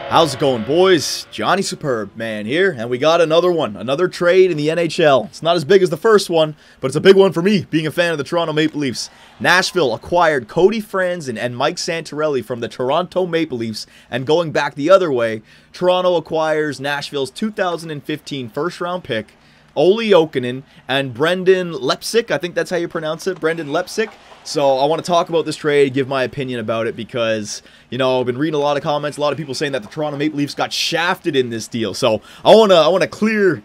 How's it going, boys? Johnny Superb Man here, and we got another one, another trade in the NHL. It's not as big as the first one, but it's a big one for me, being a fan of the Toronto Maple Leafs. Nashville acquired Cody Franson and Mike Santorelli from the Toronto Maple Leafs, and going back the other way, Toronto acquires Nashville's 2015 first-round pick, Olli Jokinen, and Brendan Leipsic. I think that's how you pronounce it, Brendan Leipsic. So I want to talk about this trade, give my opinion about it, because, you know, I've been reading a lot of comments, a lot of people saying that the Toronto Maple Leafs got shafted in this deal. So I want to clear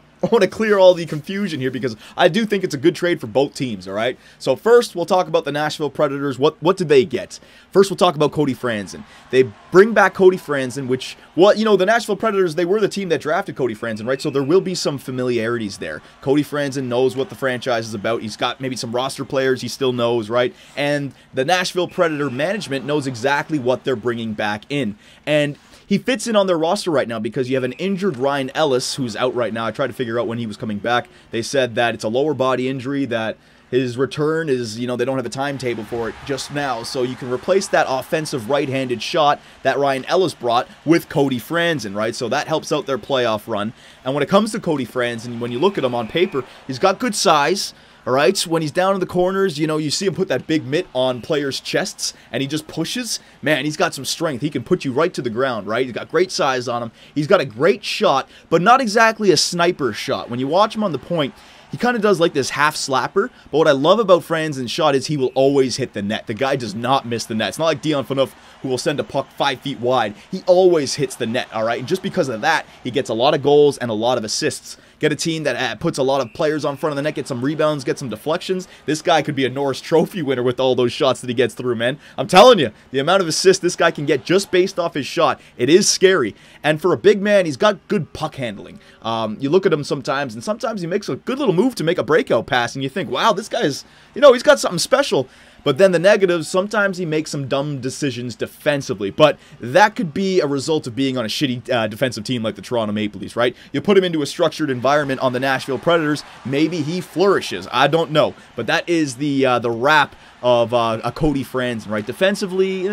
all the confusion here, because I do think it's a good trade for both teams, all right? So first, we'll talk about the Nashville Predators. What did they get? First, we'll talk about Cody Franson. They bring back Cody Franson, which, well, you know, the Nashville Predators, they were the team that drafted Cody Franson, right? So there will be some familiarities there. Cody Franson knows what the franchise is about. He's got maybe some roster players he still knows, right? And the Nashville Predator management knows exactly what they're bringing back in. And he fits in on their roster right now because you have an injured Ryan Ellis who's out right now. I tried to figure out when he was coming back. They said that it's a lower body injury, that his return is, you know, they don't have a timetable for it just now. So you can replace that offensive right-handed shot that Ryan Ellis brought with Cody Franson, right? So that helps out their playoff run. And when it comes to Cody Franson, when you look at him on paper, he's got good size. All right, so when he's down in the corners, you know, you see him put that big mitt on players' chests, and he just pushes. Man, he's got some strength. He can put you right to the ground, right? He's got great size on him. He's got a great shot, but not exactly a sniper shot. When you watch him on the point, he kind of does like this half slapper, but what I love about Franson's shot is he will always hit the net. The guy does not miss the net. It's not like Dion Phaneuf, who will send a puck 5 feet wide. He always hits the net, all right? And just because of that, he gets a lot of goals and a lot of assists. Get a team that puts a lot of players on front of the net, get some rebounds, get some deflections. This guy could be a Norris Trophy winner with all those shots that he gets through, man. I'm telling you, the amount of assists this guy can get just based off his shot, it is scary. And for a big man, he's got good puck handling. You look at him sometimes, and sometimes he makes a good little move to make a breakout pass, and you think, wow, this guy's, you know, he's got something special. But then the negatives, sometimes he makes some dumb decisions defensively. But that could be a result of being on a shitty defensive team like the Toronto Maple Leafs, right? You put him into a structured environment on the Nashville Predators, maybe he flourishes. I don't know. But that is the wrap of a Cody Franson, right? Defensively,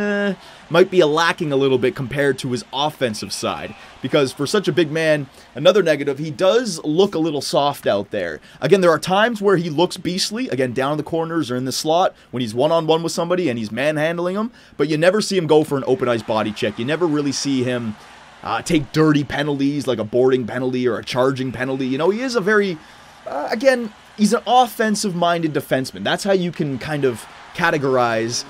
might be lacking a little bit compared to his offensive side. Because for such a big man, another negative, he does look a little soft out there. Again, there are times where he looks beastly, again, down in the corners or in the slot, when he's one-on-one with somebody and he's manhandling them, but you never see him go for an open ice body check. You never really see him take dirty penalties like a boarding penalty or a charging penalty. You know, he is a very, again, he's an offensive-minded defenseman. That's how you can kind of categorize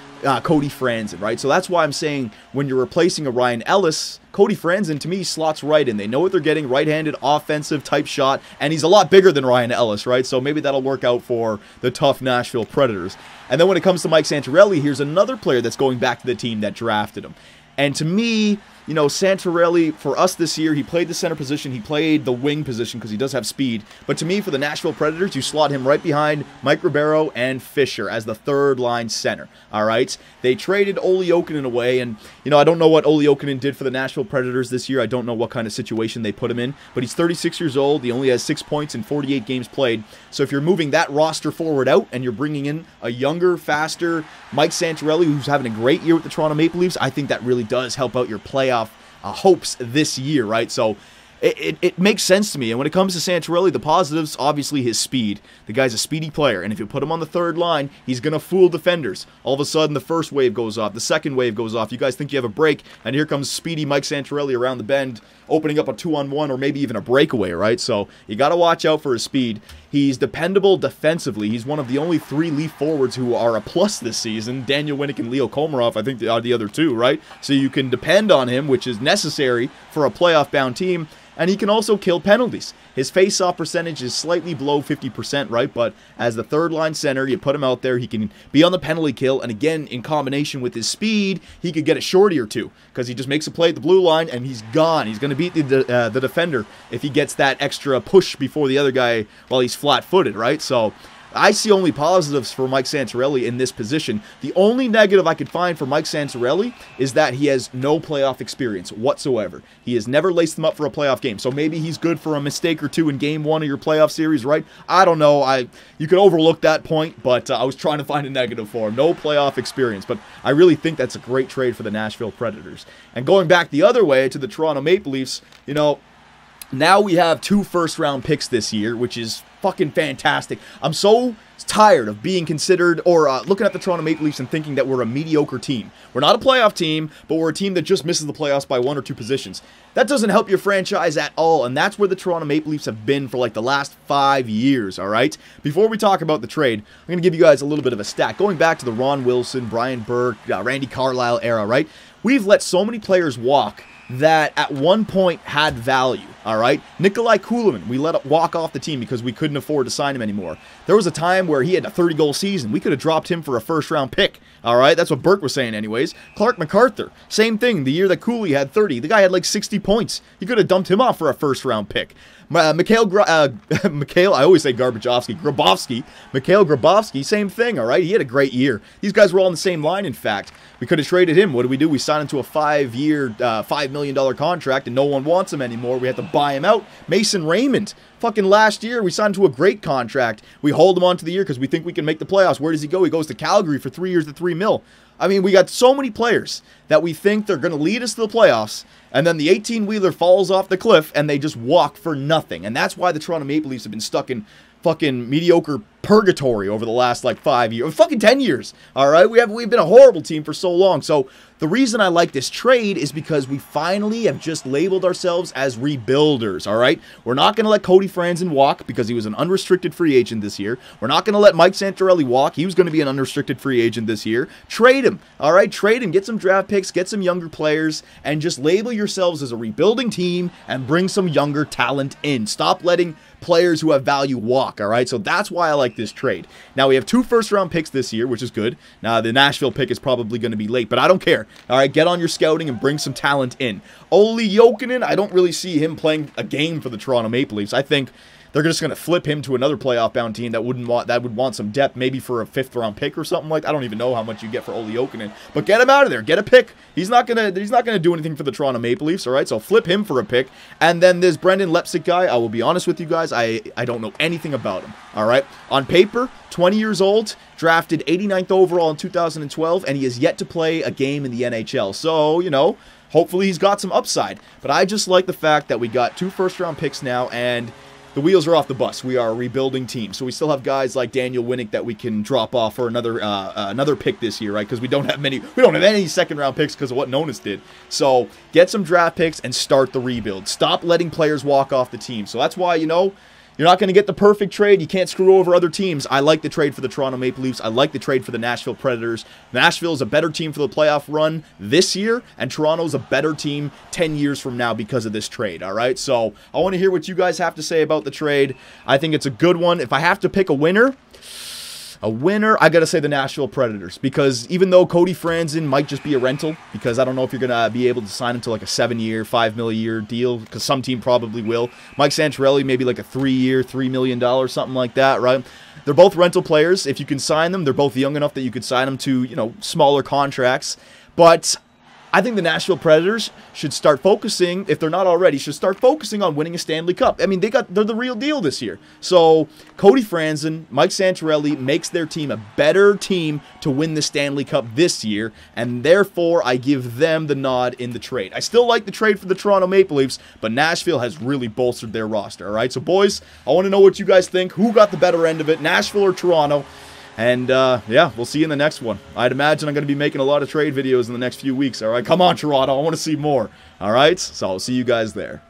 Cody Franson, right? So that's why I'm saying when you're replacing a Ryan Ellis, Cody Franson, to me, slots right in. They know what they're getting, right-handed, offensive-type shot, and he's a lot bigger than Ryan Ellis, right? So maybe that'll work out for the tough Nashville Predators. And then when it comes to Mike Santorelli, here's another player that's going back to the team that drafted him. And to me, you know, Santorelli, for us this year, he played the center position, he played the wing position because he does have speed. But to me, for the Nashville Predators, you slot him right behind Mike Ribeiro and Fisher as the third-line center, all right? They traded Olli Jokinen away, and, you know, I don't know what Olli Jokinen did for the Nashville Predators this year. I don't know what kind of situation they put him in, but he's 36 years old. He only has 6 points in 48 games played. So if you're moving that roster forward out and you're bringing in a younger, faster Mike Santorelli, who's having a great year with the Toronto Maple Leafs, I think that really does help out your playoff hopes this year, right? So it makes sense to me. And when it comes to Santorelli, the positives, obviously his speed. The guy's a speedy player, and if you put him on the third line, he's going to fool defenders. All of a sudden, the first wave goes off, the second wave goes off. You guys think you have a break, and here comes speedy Mike Santorelli around the bend, opening up a 2-on-1 or maybe even a breakaway, right? So you got to watch out for his speed. He's dependable defensively. He's one of the only 3 Leaf forwards who are a plus this season. Daniel Winnick and Leo Komarov, I think, are the other two, right? So you can depend on him, which is necessary for a playoff-bound team. And he can also kill penalties. His face-off percentage is slightly below 50%, right? But as the third-line center, you put him out there, he can be on the penalty kill. And again, in combination with his speed, he could get a shorty or two because he just makes a play at the blue line and he's gone. He's going to beat the defender if he gets that extra push before the other guy while he's flat-footed, right? So I see only positives for Mike Santorelli in this position. The only negative I could find for Mike Santorelli is that he has no playoff experience whatsoever. He has never laced them up for a playoff game. So maybe he's good for a mistake or two in game 1 of your playoff series, right? I don't know. You could overlook that point, but I was trying to find a negative for him. No playoff experience, but I really think that's a great trade for the Nashville Predators. And going back the other way to the Toronto Maple Leafs, you know, now we have 2 first-round picks this year, which is fucking fantastic. I'm so tired of being considered or looking at the Toronto Maple Leafs and thinking that we're a mediocre team. We're not a playoff team, but we're a team that just misses the playoffs by 1 or 2 positions. That doesn't help your franchise at all, and that's where the Toronto Maple Leafs have been for like the last 5 years, all right? Before we talk about the trade, I'm going to give you guys a little bit of a stat. Going back to the Ron Wilson, Brian Burke, Randy Carlyle era, right? We've let so many players walk that at one point had value, all right? Nikolai Kulemin, we let him walk off the team because we couldn't afford to sign him anymore. There was a time where he had a 30-goal season. We could have dropped him for a first-round pick, all right? That's what Burke was saying anyways. Clark MacArthur, same thing. The year that Cooley had 30, the guy had like 60 points. You could have dumped him off for a first-round pick. Mikhail, I always say Grabovski, Mikhail Grabovski, same thing, all right? He had a great year. These guys were all on the same line, in fact. We could have traded him. What did we do? We signed him to a 5-year, $5 million contract, and no one wants him anymore. We had to buy him out. Mason Raymond, fucking last year, we signed him to a great contract. We hold him on to the year because we think we can make the playoffs. Where does he go? He goes to Calgary for 3 years at $3 million. I mean, we got so many players that we think they're going to lead us to the playoffs, and then the 18-wheeler falls off the cliff, and they just walk for nothing. And that's why the Toronto Maple Leafs have been stuck in fucking mediocre purgatory over the last like 5 years, fucking 10 years. All right, we've been a horrible team for so long. So the reason I like this trade is because we finally have just labeled ourselves as rebuilders. All right, we're not going to let Cody Franson walk because he was an unrestricted free agent this year. We're not going to let Mike Santorelli walk. He was going to be an unrestricted free agent this year. Trade him. All right, trade him. Get some draft picks. Get some younger players, and just label yourselves as a rebuilding team and bring some younger talent in. Stop letting players who have value walk, all right? So that's why I like this trade. Now, we have 2 first-round picks this year, which is good. Now, the Nashville pick is probably going to be late, but I don't care. All right, get on your scouting and bring some talent in. Olli Jokinen, I don't really see him playing a game for the Toronto Maple Leafs. I think they're just going to flip him to another playoff-bound team that would want some depth, maybe for a 5th-round pick or something like that. I don't even know how much you get for Olli Jokinen, but get him out of there. Get a pick. He's not gonna do anything for the Toronto Maple Leafs. All right, so flip him for a pick. And then this Brendan Leipsic guy, I will be honest with you guys, I don't know anything about him. All right, on paper, 20 years old, drafted 89th overall in 2012, and he has yet to play a game in the NHL. So you know, hopefully he's got some upside. But I just like the fact that we got 2 first-round picks now, and the wheels are off the bus. We are a rebuilding team, so we still have guys like Daniel Winnick that we can drop off for another pick this year, right? Because we don't have any second-round picks because of what Nonis did. So get some draft picks and start the rebuild. Stop letting players walk off the team. So that's why, you know, you're not going to get the perfect trade. You can't screw over other teams. I like the trade for the Toronto Maple Leafs. I like the trade for the Nashville Predators. Nashville is a better team for the playoff run this year, and Toronto's a better team 10 years from now because of this trade, all right? So I want to hear what you guys have to say about the trade. I think it's a good one. If I have to pick a winner, I got to say the Nashville Predators, because even though Cody Franson might just be a rental, because I don't know if you're going to be able to sign him to like a 7-year, $5 million deal, because some team probably will. Mike Santorelli, maybe like a 3-year, $3 million, something like that, right? They're both rental players. If you can sign them, they're both young enough that you could sign them to, you know, smaller contracts. But I think the Nashville Predators should start focusing, if they're not already, should start focusing on winning a Stanley Cup. I mean, they're the real deal this year. So Cody Franson, Mike Santorelli makes their team a better team to win the Stanley Cup this year, and therefore I give them the nod in the trade. I still like the trade for the Toronto Maple Leafs, but Nashville has really bolstered their roster, all right? So boys, I want to know what you guys think. Who got the better end of it, Nashville or Toronto? And, yeah, we'll see you in the next one. I'd imagine I'm going to be making a lot of trade videos in the next few weeks, all right? Come on, Toronto. I want to see more, all right? So I'll see you guys there.